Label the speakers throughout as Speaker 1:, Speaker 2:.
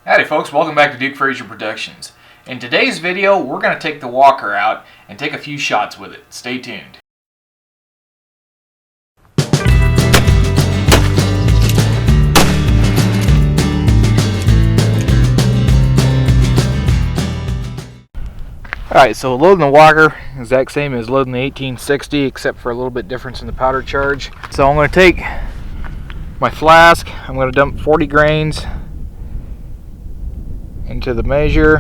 Speaker 1: Howdy folks, welcome back to Duke Frazier Productions. In today's video, we're going to take the walker out and take a few shots with it. Stay tuned. Alright, so loading the walker, exact same as loading the 1860, except for a little bit difference in the powder charge. So I'm going to take my flask, I'm going to dump 40 grains into the measure.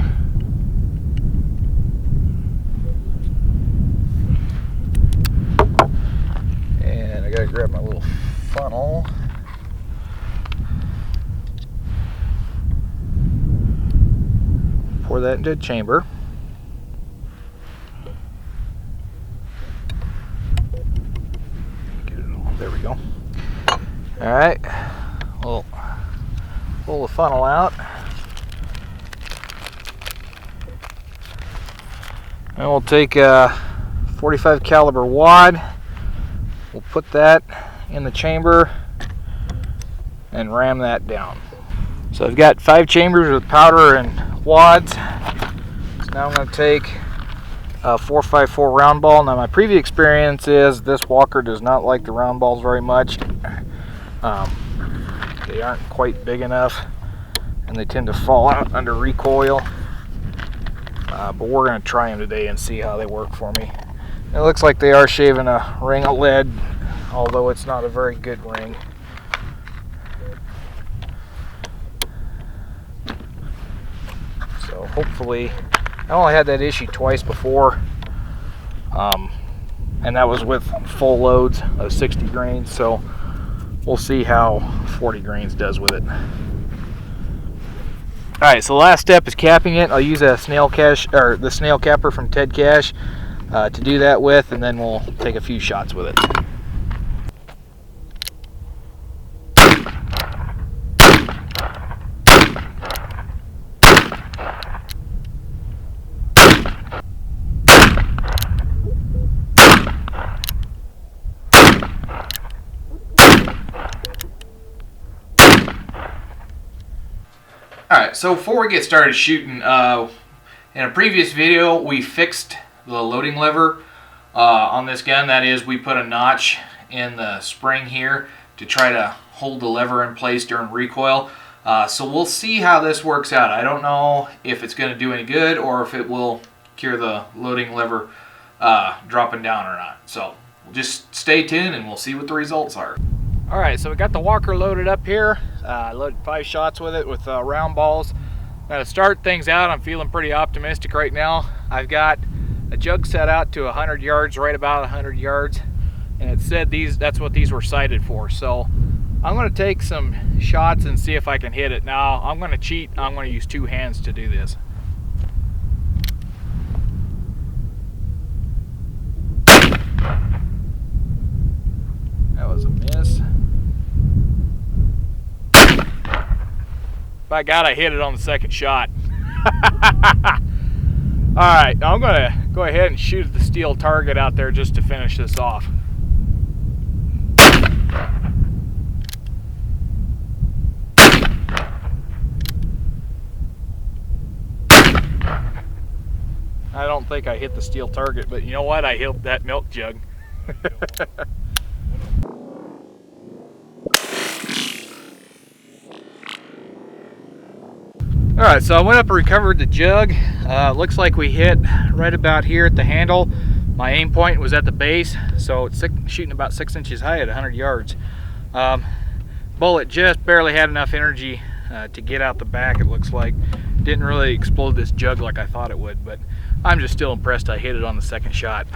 Speaker 1: And I gotta grab my little funnel. Pour that into a chamber. Get it all, there we go. Alright, we'll pull the funnel out. And we'll take a 45 caliber wad. We'll put that in the chamber and ram that down. So I've got 5 chambers with powder and wads. So now I'm going to take a 4.54 round ball. Now my previous experience is this walker does not like the round balls very much. They aren't quite big enough and they tend to fall out under recoil. But we're going to try them today and see how they work for me. It looks like they are shaving a ring of lead, although it's not a very good ring. So hopefully, I only had that issue twice before, and that was with full loads of 60 grains, so we'll see how 40 grains does with it. Alright, so the last step is capping it. I'll use a snail capper from Ted Cash to do that with, and then we'll take a few shots with it. Alright, so before we get started shooting, in a previous video we fixed the loading lever on this gun. That is, we put a notch in the spring here to try to hold the lever in place during recoil. So we'll see how this works out. I don't know if it's going to do any good or if it will cure the loading lever dropping down or not. So we'll just stay tuned and we'll see what the results are. Alright, so we got the walker loaded up here. I loaded 5 shots with it with round balls. Now to start things out, I'm feeling pretty optimistic right now. I've got a jug set out to 100 yards, right about 100 yards, and it said that's what these were sighted for. So I'm going to take some shots and see if I can hit it. Now I'm going to cheat. I'm going to use 2 hands to do this. That was a miss. By God, I hit it on the second shot. Alright, now I'm going to go ahead and shoot at the steel target out there just to finish this off. I don't think I hit the steel target, but you know what? I hit that milk jug. Alright, so I went up and recovered the jug. Looks like we hit right about here at the handle. My aim point was at the base, so it's shooting about 6 inches high at 100 yards. Bullet just barely had enough energy to get out the back, it looks like. Didn't really explode this jug like I thought it would, but I'm just still impressed I hit it on the second shot.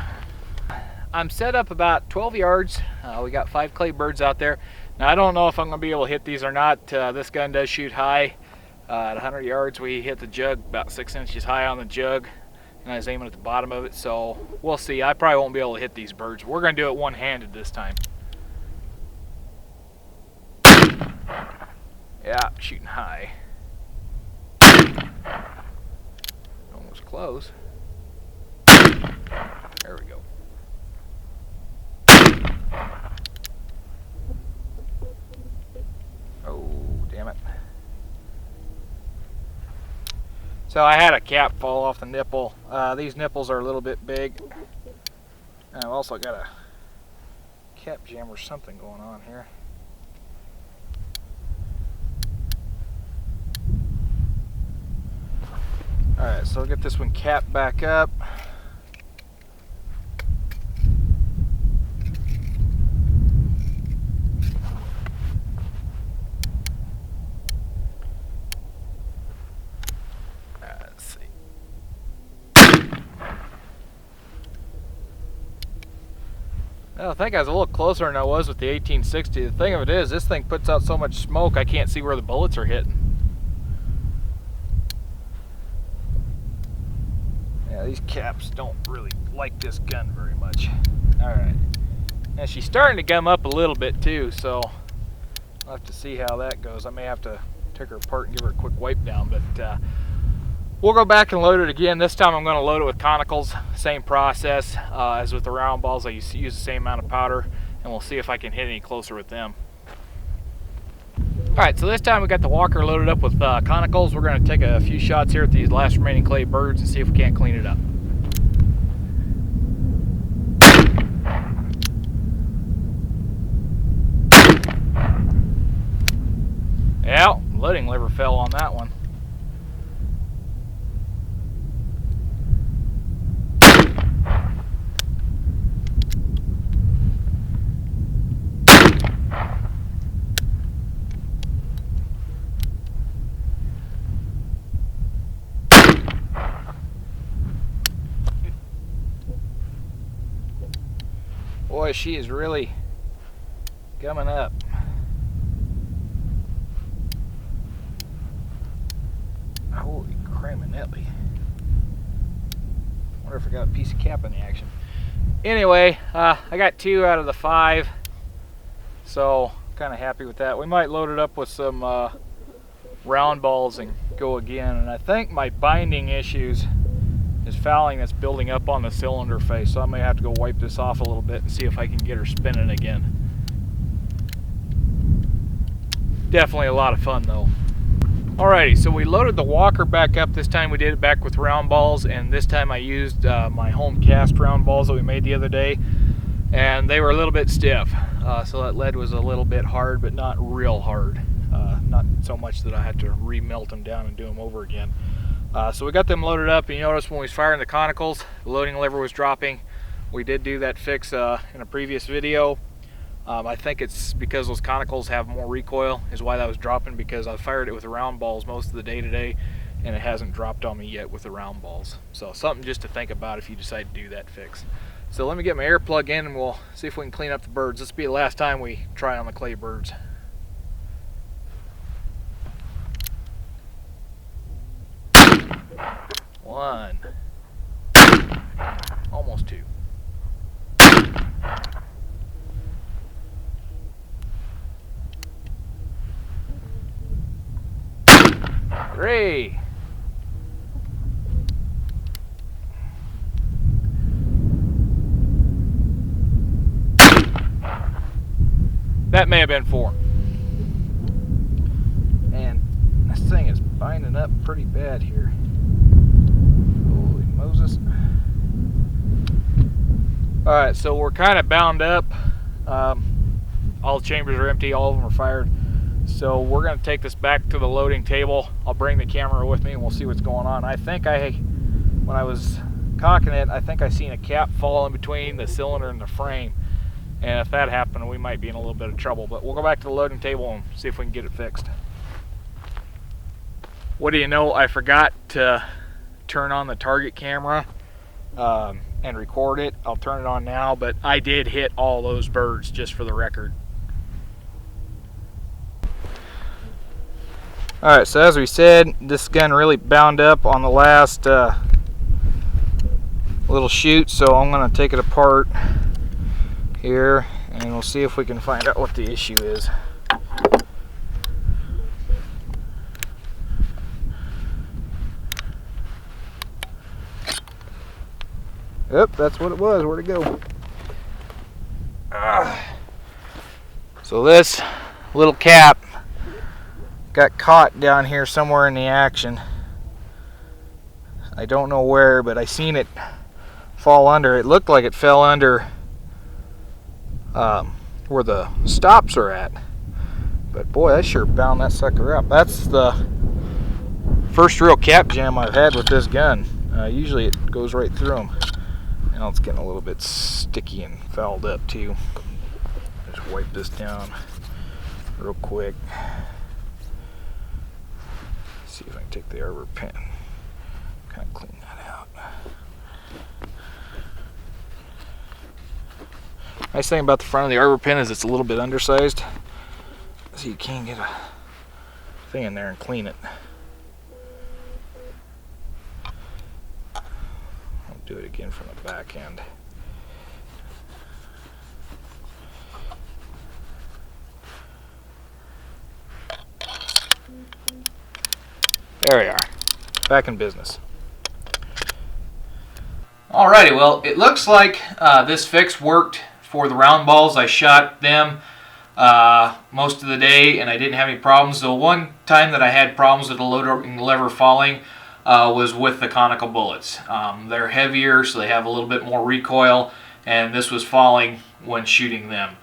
Speaker 1: I'm set up about 12 yards. We got 5 clay birds out there. Now I don't know if I'm going to be able to hit these or not. This gun does shoot high. At 100 yards we hit the jug about 6 inches high on the jug, and I was aiming at the bottom of it, so we'll see. I probably won't be able to hit these birds. We're going to do it one-handed this time. Yeah, shooting high. Almost close. There we go. Oh, damn it. So I had a cap fall off the nipple. These nipples are a little bit big. And I've also got a cap jam or something going on here. Alright, so I'll get this one capped back up. Let's see. Well, I think I was a little closer than I was with the 1860. The thing of it is, this thing puts out so much smoke I can't see where the bullets are hitting. Yeah, these caps don't really like this gun very much. Alright. And she's starting to gum up a little bit too, so I'll have to see how that goes. I may have to take her apart and give her a quick wipe down, but we'll go back and load it again. This time I'm going to load it with Khana Coals. Same process as with the round balls. I use the same amount of powder, and we'll see if I can hit any closer with them. Alright, so this time we got the walker loaded up with Khana Coals. We're going to take a few shots here at these last remaining clay birds and see if we can't clean it up. Yeah, loading lever fell on that one. Boy, she is really gumming up. Holy craminelli. Wonder if I got a piece of cap in the action. Anyway, I got 2 out of the 5, so kind of happy with that. We might load it up with some round balls and go again. And I think my binding issues is fouling that's building up on the cylinder face, so I may have to go wipe this off a little bit and see if I can get her spinning again. Definitely a lot of fun though. Alrighty, so we loaded the walker back up. This time we did it back with round balls, and this time I used my home cast round balls that we made the other day, and they were a little bit stiff. So that lead was a little bit hard, but not real hard. Not so much that I had to remelt them down and do them over again. So we got them loaded up, and you notice when we was firing the Khana Coals, the loading lever was dropping. We did do that fix in a previous video. I think it's because those Khana Coals have more recoil is why that was dropping, because I fired it with the round balls most of the day today, and it hasn't dropped on me yet with the round balls. So something just to think about if you decide to do that fix. So let me get my air plug in and we'll see if we can clean up the birds. This will be the last time we try on the clay birds. One. Almost 2. 3. That may have been 4. And this thing is binding up pretty bad here. Holy Moses. Alright, so we're kind of bound up. All the chambers are empty, all of them are fired. So we're going to take this back to the loading table. I'll bring the camera with me and we'll see what's going on. I think when I was cocking it, I think I seen a cap fall in between the cylinder and the frame. And if that happened, we might be in a little bit of trouble. But we'll go back to the loading table and see if we can get it fixed. What do you know, I forgot to turn on the target camera and record it. I'll turn it on now, but I did hit all those birds, just for the record. Alright, so as we said, this gun really bound up on the last little shoot, so I'm going to take it apart here and we'll see if we can find out what the issue is. Yep, that's what it was. Where'd it go? So this little cap got caught down here somewhere in the action. I don't know where, but I seen it fall under. It looked like it fell under where the stops are at. But boy, that sure bound that sucker up. That's the first real cap jam I've had with this gun. Usually it goes right through them. Now it's getting a little bit sticky and fouled up too. Just wipe this down real quick. See if I can take the arbor pin, kind of clean that out. Nice thing about the front of the arbor pin is it's a little bit undersized, so you can get a thing in there and clean it. I'll do it again from the back end. There we are, back in business. Alrighty, well, it looks like this fix worked for the round balls. I shot them most of the day and I didn't have any problems. The one time that I had problems with the loading lever falling was with the conical bullets. They're heavier, so they have a little bit more recoil, and this was falling when shooting them.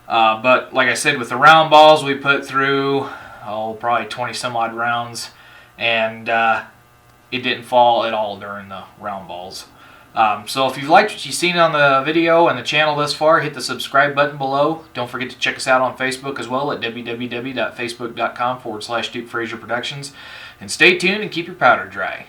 Speaker 1: But like I said, with the round balls, we put through probably 20 some odd rounds, and it didn't fall at all during the round balls. So if you've liked what you've seen on the video and the channel thus far, hit the subscribe button below. Don't forget to check us out on Facebook as well at www.facebook.com/Duke Frazier Productions. And stay tuned and keep your powder dry.